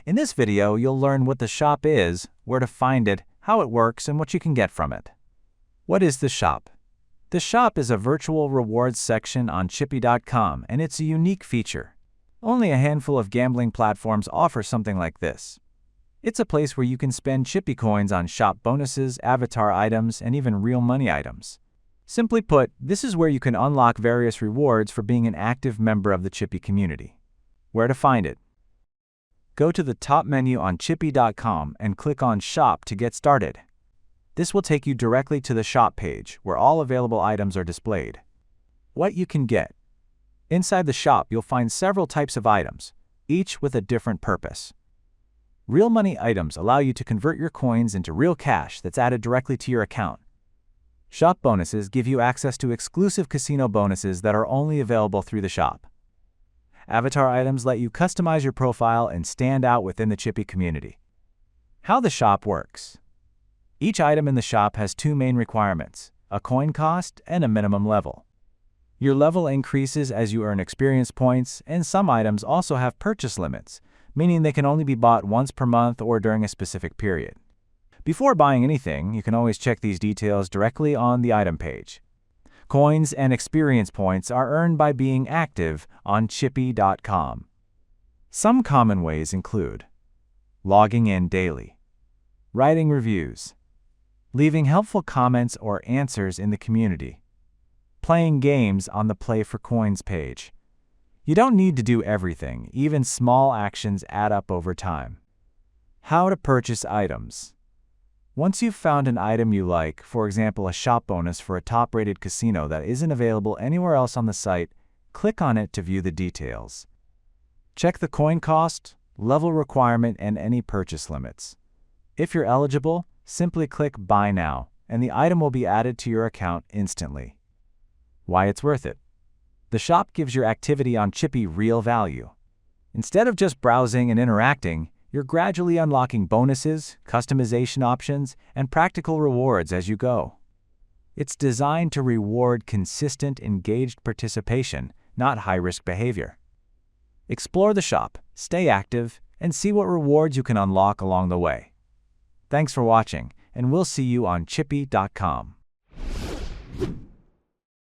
In this video, you'll learn what the shop is, where to find it, how it works, and what you can get from it. What is the shop? The shop is a virtual rewards section on Chipy.com, and it's a unique feature. Only a handful of gambling platforms offer something like this. It's a place where you can spend Chipy Coins on shop bonuses, avatar items, and even real money items. Simply put, this is where you can unlock various rewards for being an active member of the Chipy community. Where to find it? Go to the top menu on Chipy.com and click on Shop to get started. This will take you directly to the shop page, where all available items are displayed. What you can get. Inside the shop, you'll find several types of items, each with a different purpose. Real money items allow you to convert your coins into real cash that's added directly to your account. Shop bonuses give you access to exclusive casino bonuses that are only available through the shop. Avatar items let you customize your profile and stand out within the Chipy community. How the shop works. Each item in the shop has two main requirements, a coin cost and a minimum level. Your level increases as you earn experience points, and some items also have purchase limits, meaning they can only be bought once per month or during a specific period. Before buying anything, you can always check these details directly on the item page. Coins and experience points are earned by being active on Chipy.com. Some common ways include logging in daily, writing reviews, leaving helpful comments or answers in the community, playing games on the Play for Coins page. You don't need to do everything, even small actions add up over time. How to purchase items. Once you've found an item you like, for example a shop bonus for a top-rated casino that isn't available anywhere else on the site, click on it to view the details. Check the coin cost, level requirement, and any purchase limits. If you're eligible, simply click Buy Now, and the item will be added to your account instantly. Why it's worth it. The shop gives your activity on Chipy real value. Instead of just browsing and interacting, you're gradually unlocking bonuses, customization options, and practical rewards as you go. It's designed to reward consistent, engaged participation, not high-risk behavior. Explore the shop, stay active, and see what rewards you can unlock along the way. Thanks for watching, and we'll see you on Chipy.com.